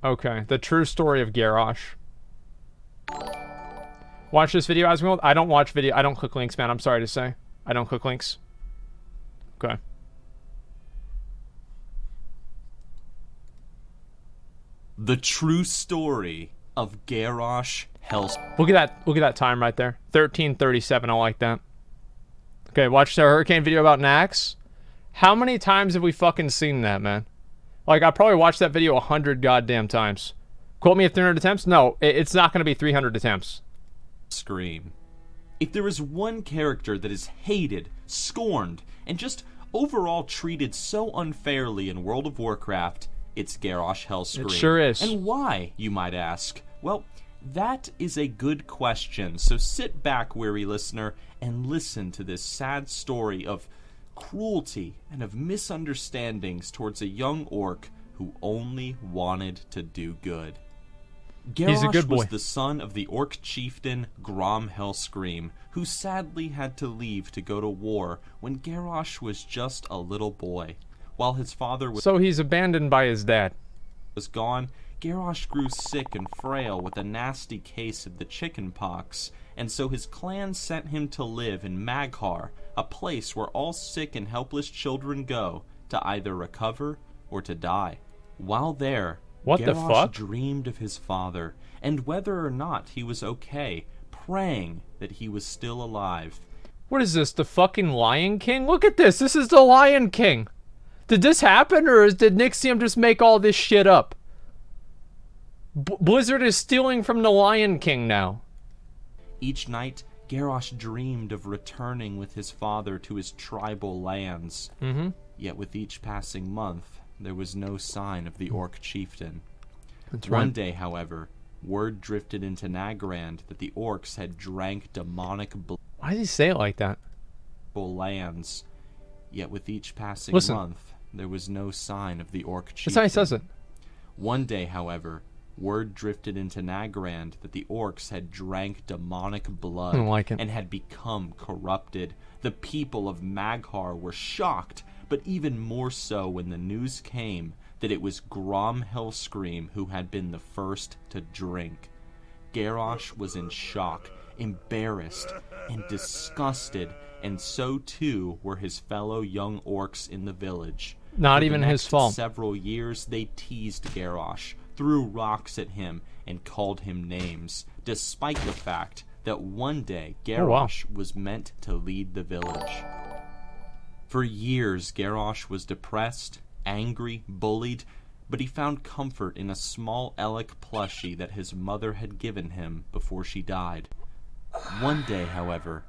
Okay, the true story of Garrosh. Watch this video, Asmongold. I don't watch video. I don't click links, man. I'm sorry to say. I don't click links. Okay. The true story of Garrosh Hellscream. Look at that time right there. 13:37. I like that. Okay, watch the hurricane video about Nax. How many times have we fucking seen that, man? Like, I probably watched that video 100 goddamn times. Quote me if 300 attempts? No, it's not going to be 300 attempts. Scream. If there is one character that is hated, scorned, and just overall treated so unfairly in World of Warcraft, it's Garrosh Hellscream. It sure is. And why, you might ask? Well, that is a good question, so sit back, weary listener, and listen to this sad story of cruelty and of misunderstandings towards a young orc who only wanted to do good. He's a good boy. Garrosh was the son of the orc chieftain Grom Hellscream, who sadly had to leave to go to war when Garrosh was just a little boy. While his father was So he's abandoned by his dad. gone, Garrosh grew sick and frail with a nasty case of the chicken pox, and so his clan sent him to live in Maghar, a place where all sick and helpless children go to either recover or to die. While there, What the Garrosh fuck? dreamed of his father, and whether or not he was okay, praying that he was still alive. What is this, the fucking Lion King? Look at this. This is the Lion King. Did this happen, or did Nixxiom just make all this shit up? Blizzard is stealing from the Lion King now. Each night, Garrosh dreamed of returning with his father to his tribal lands. Yet with each passing month, there was no sign of the orc chieftain. That's One right. day, however, word drifted into Nagrand that the orcs had drank demonic blood Why did he say it like that? lands. Yet with each passing Listen. month, there was no sign of the orc chieftain. That's how he says it. One day, however, word drifted into Nagrand that the orcs had drank demonic blood I don't like it. and had become corrupted. The people of Maghar were shocked, but even more so when the news came that it was Grom Hellscream who had been the first to drink. Garrosh was in shock, embarrassed, and disgusted, and so too were his fellow young orcs in the village. Not For even the his next fault. Several years they teased Garrosh, threw rocks at him, and called him names, despite the fact that one day Garrosh was meant to lead the village. For years, Garrosh was depressed, angry, bullied, but he found comfort in a small Elec plushie that his mother had given him before she died. One day, however,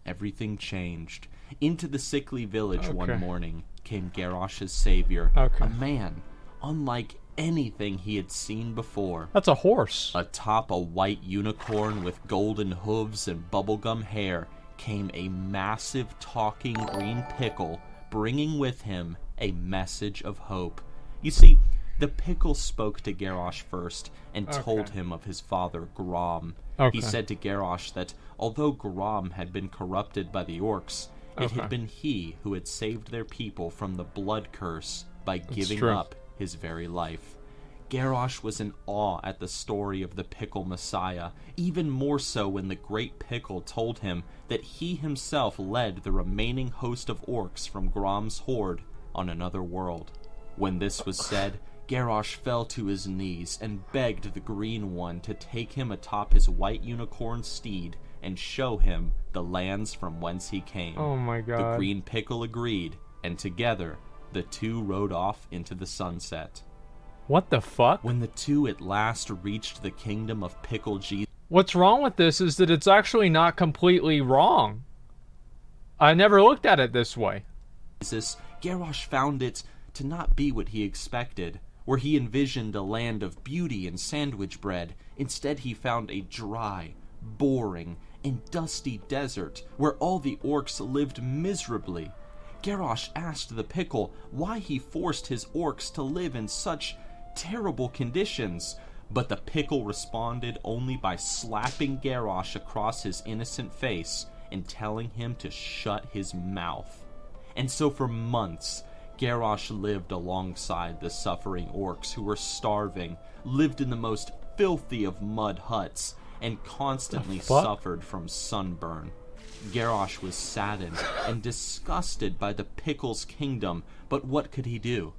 everything changed. Into the sickly village one morning came Garrosh's savior, a man unlike anything he had seen before. That's a horse. Atop a white unicorn with golden hooves and bubblegum hair came a massive talking green pickle, bringing with him a message of hope. You see, the pickle spoke to Garrosh first and told him of his father Grom. He said to Garrosh that although Grom had been corrupted by the orcs, it had been he who had saved their people from the blood curse by giving up his very life. Garrosh was in awe at the story of the Pickle Messiah, even more so when the Great Pickle told him that he himself led the remaining host of orcs from Grom's horde on another world. When this was said, Garrosh fell to his knees and begged the Green One to take him atop his white unicorn steed and show him the lands from whence he came. Oh my god. The Green Pickle agreed, and together the two rode off into the sunset. What the fuck? When the two at last reached the kingdom of Pickle Jesus, What's wrong with this is that it's actually not completely wrong. I never looked at it this way. Garrosh found it to not be what he expected. Where he envisioned a land of beauty and sandwich bread, instead he found a dry, boring, and dusty desert where all the orcs lived miserably. Garrosh asked the pickle why he forced his orcs to live in such terrible conditions, but the pickle responded only by slapping Garrosh across his innocent face and telling him to shut his mouth. And so for months, Garrosh lived alongside the suffering orcs who were starving, lived in the most filthy of mud huts, and constantly suffered from sunburn. Garrosh was saddened and disgusted by the Pickle's kingdom, but what could he do?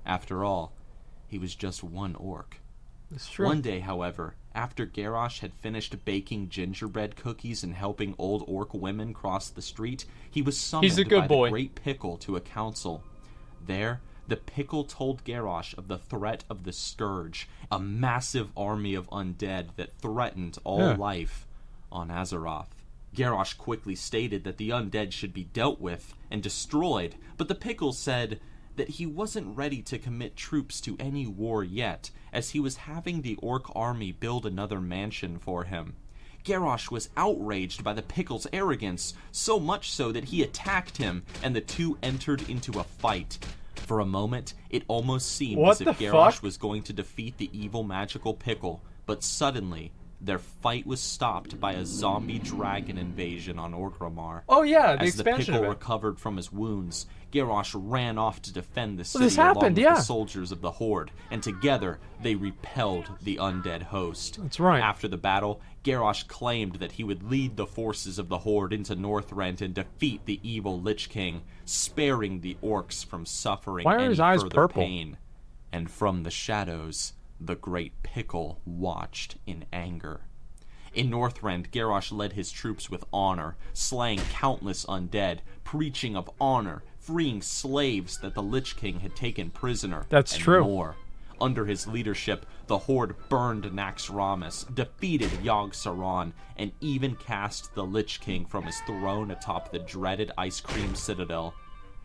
After all, he was just one orc. That's true. One day, however, after Garrosh had finished baking gingerbread cookies and helping old orc women cross the street, he was summoned by the Great Pickle to a council. There, the Pickle told Garrosh of the threat of the Scourge, a massive army of undead that threatened all life on Azeroth. Garrosh quickly stated that the undead should be dealt with and destroyed, but the Pickle said that he wasn't ready to commit troops to any war yet, as he was having the orc army build another mansion for him. Garrosh was outraged by the Pickle's arrogance, so much so that he attacked him, and the two entered into a fight. For a moment, it almost seemed as if Garrosh was going to defeat the evil magical Pickle, but suddenly, their fight was stopped by a zombie dragon invasion on Orgrimmar. Oh yeah, the As the expansion Pickle of it. recovered from his wounds, Garrosh ran off to defend the city along with the soldiers of the Horde, and together they repelled the undead host. That's right. After the battle, Garrosh claimed that he would lead the forces of the Horde into Northrend and defeat the evil Lich King, sparing the orcs from suffering any further pain. And from the shadows, the Great Pickle watched in anger. In Northrend, Garrosh led his troops with honor, slaying countless undead, preaching of honor, freeing slaves that the Lich King had taken prisoner, and more. Under his leadership, the Horde burned Naxxramas, defeated Yogg-Saron, and even cast the Lich King from his throne atop the dreaded Ice Cream Citadel.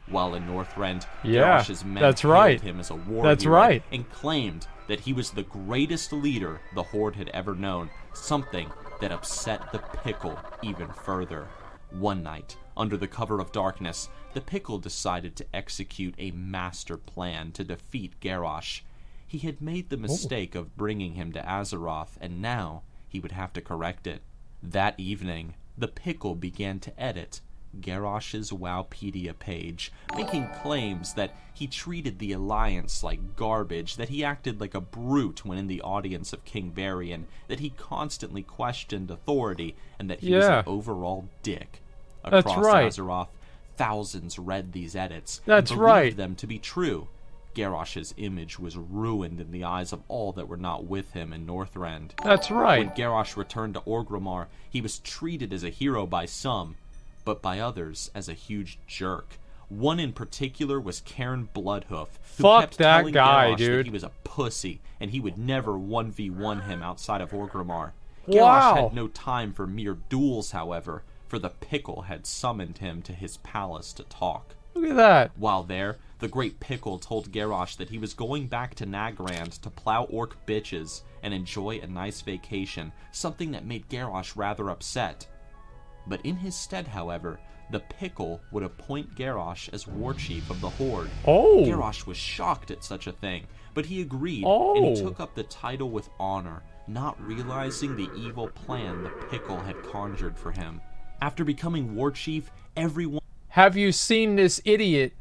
While in Northrend, Garrosh's men hailed him as a war hero and claimed that he was the greatest leader the Horde had ever known, something that upset the Pickle even further. One night, under the cover of darkness, the Pickle decided to execute a master plan to defeat Garrosh. He had made the mistake of bringing him to Azeroth, and now he would have to correct it. That evening, the Pickle began to edit Garrosh's Wowpedia page, making claims that he treated the Alliance like garbage, that he acted like a brute when in the audience of King Varian, that he constantly questioned authority, and that he was an overall dick. Across Azeroth, thousands read these edits and believed them to be true. Garrosh's image was ruined in the eyes of all that were not with him in Northrend. When Garrosh returned to Orgrimmar, he was treated as a hero by some, but by others as a huge jerk. One in particular was Cairn Bloodhoof, who kept telling Garrosh that he was a pussy, and he would never 1v1 him outside of Orgrimmar. Garrosh had no time for mere duels, however, for the Pickle had summoned him to his palace to talk. Look at that. While there, the Great Pickle told Garrosh that he was going back to Nagrand to plow orc bitches and enjoy a nice vacation, something that made Garrosh rather upset. But in his stead, however, the Pickle would appoint Garrosh as Warchief of the Horde. Garrosh was shocked at such a thing, but he agreed, and he took up the title with honor, not realizing the evil plan the Pickle had conjured for him. After becoming Warchief, everyone... Have you seen this idiot?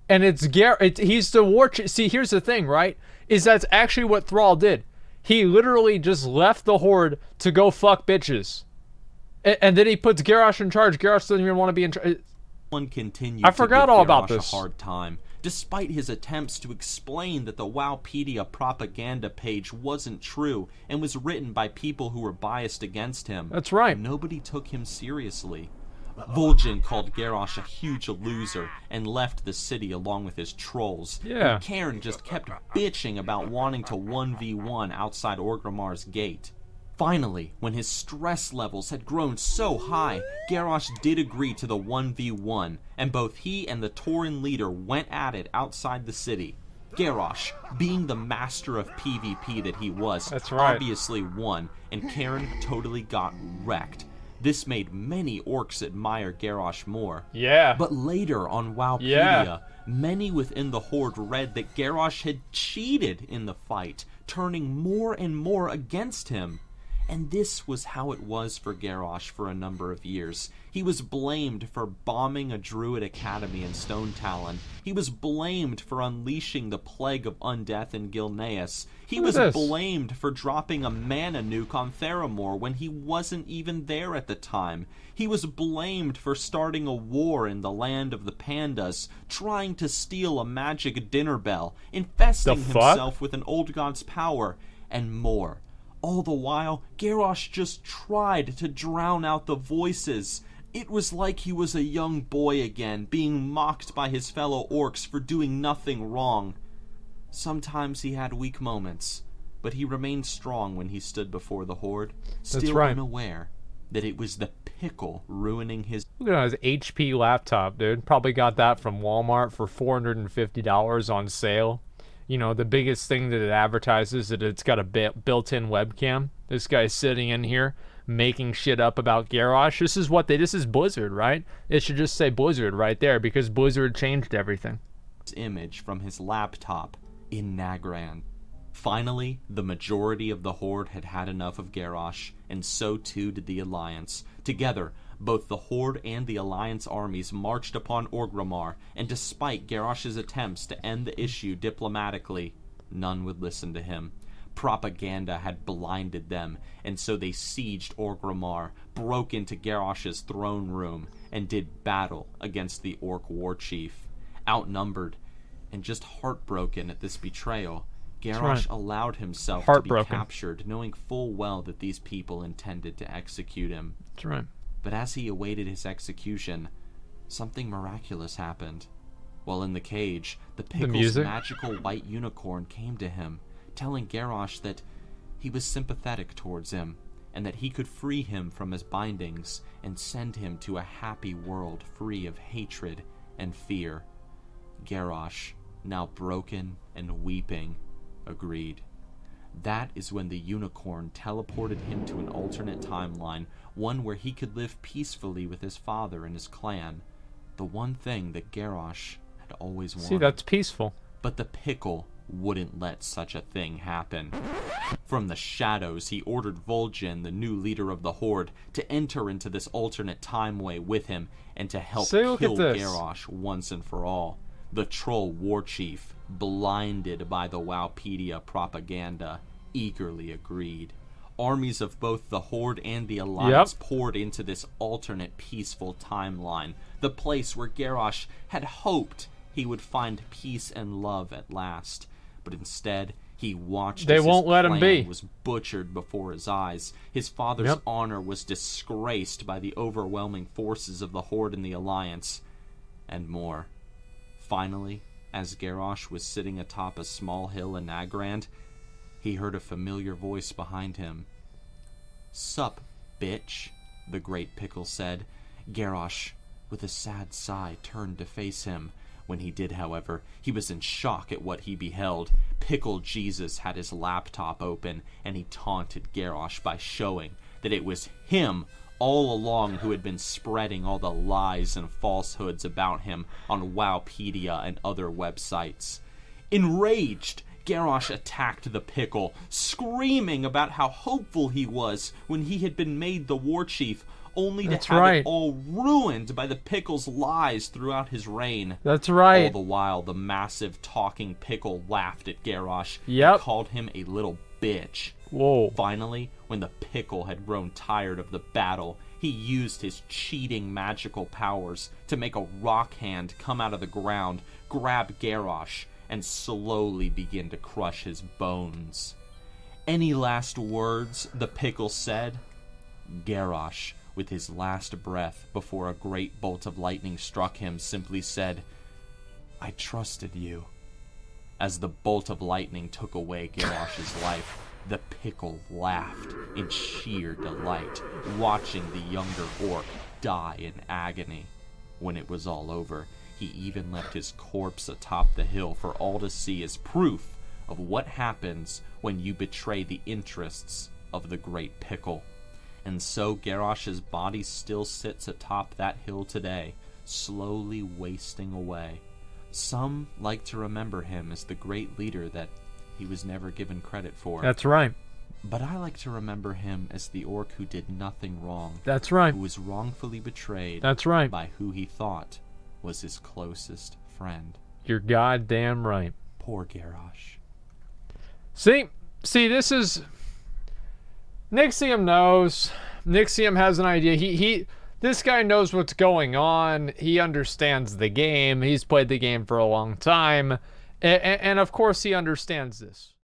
And it's he's the Warchief. See, here's the thing, right? Is that's actually what Thrall did. He literally just left the Horde to go fuck bitches. And then he puts Garrosh in charge. Garrosh doesn't even want to be in charge. I forgot all about this. A hard time, despite his attempts to explain that the Wowpedia propaganda page wasn't true and was written by people who were biased against him. That's right. Nobody took him seriously. Vol'jin called Garrosh a huge loser and left the city along with his trolls. And Cairn just kept bitching about wanting to 1v1 outside Orgrimmar's gate. Finally, when his stress levels had grown so high, Garrosh did agree to the 1v1, and both he and the Tauren leader went at it outside the city. Garrosh, being the master of PvP that he was, obviously won, and Cairn totally got wrecked. This made many orcs admire Garrosh more. But later on Wowpedia, many within the Horde read that Garrosh had cheated in the fight, turning more and more against him. And this was how it was for Garrosh for a number of years. He was blamed for bombing a druid academy in Stone Talon. He was blamed for unleashing the plague of undeath in Gilneas. He was blamed for dropping a mana nuke on Theramore when he wasn't even there at the time. He was blamed for starting a war in the land of the pandas, trying to steal a magic dinner bell, infesting himself with an old god's power, and more. All the while, Garrosh just tried to drown out the voices. It was like he was a young boy again, being mocked by his fellow orcs for doing nothing wrong. Sometimes he had weak moments, but he remained strong when he stood before the Horde, still unaware that it was the pickle ruining his... Look at his HP laptop, dude. Probably got that from Walmart for $450 on sale. You know, the biggest thing that it advertises that it's got a built-in webcam. This guy's sitting in here making shit up about Garrosh. This is Blizzard, right? It should just say Blizzard right there because Blizzard changed everything. Image from his laptop in Nagrand. Finally, the majority of the Horde had had enough of Garrosh, and so too did the Alliance. Together, both the Horde and the Alliance armies marched upon Orgrimmar, and despite Garrosh's attempts to end the issue diplomatically, none would listen to him. Propaganda had blinded them, and so they sieged Orgrimmar, broke into Garrosh's throne room, and did battle against the Orc Warchief. Outnumbered, and just heartbroken at this betrayal, Garrosh allowed himself to be captured, knowing full well that these people intended to execute him. That's right. But as he awaited his execution, something miraculous happened. While in the cage, the pickle's magical white unicorn came to him, telling Garrosh that he was sympathetic towards him, and that he could free him from his bindings and send him to a happy world free of hatred and fear. Garrosh, now broken and weeping, agreed. That is when the unicorn teleported him to an alternate timeline, one where he could live peacefully with his father and his clan. The one thing that Garrosh had always wanted. See, that's peaceful. But the pickle wouldn't let such a thing happen. From the shadows, he ordered Vol'jin, the new leader of the Horde, to enter into this alternate timeway with him and to help kill Garrosh once and for all. The troll Warchief, blinded by the Wowpedia propaganda, eagerly agreed. Armies of both the Horde and the Alliance poured into this alternate peaceful timeline, the place where Garrosh had hoped he would find peace and love at last. But instead, he watched as his plan was butchered before his eyes. His father's honor was disgraced by the overwhelming forces of the Horde and the Alliance, and more. Finally, as Garrosh was sitting atop a small hill in Nagrand, he heard a familiar voice behind him. "Sup, bitch," the great pickle said. Garrosh, with a sad sigh, turned to face him. When he did, however, he was in shock at what he beheld. Pickle Jesus had his laptop open, and he taunted Garrosh by showing that it was him all along who had been spreading all the lies and falsehoods about him on Wowpedia and other websites. Enraged, Garrosh attacked the pickle, screaming about how hopeful he was when he had been made the Warchief, only to have it all ruined by the pickle's lies throughout his reign. That's right. All the while, the massive talking pickle laughed at Garrosh and called him a little bitch. Whoa. Finally, when the pickle had grown tired of the battle, he used his cheating magical powers to make a rock hand come out of the ground, grab Garrosh, and slowly begin to crush his bones. "Any last words?" the pickle said. Garrosh, with his last breath before a great bolt of lightning struck him, simply said, "I trusted you." As the bolt of lightning took away Garrosh's life, the pickle laughed in sheer delight, watching the younger orc die in agony. When it was all over, he even left his corpse atop the hill for all to see as proof of what happens when you betray the interests of the great pickle. And so Garrosh's body still sits atop that hill today, slowly wasting away. Some like to remember him as the great leader that he was never given credit for. That's right. But I like to remember him as the orc who did nothing wrong. That's right. Who was wrongfully betrayed. That's right. By who he thought was his closest friend. You're goddamn right. Poor Garrosh. See, this is... Nixxiom knows. Nixxiom has an idea. This guy knows what's going on. He understands the game. He's played the game for a long time. And of course he understands this.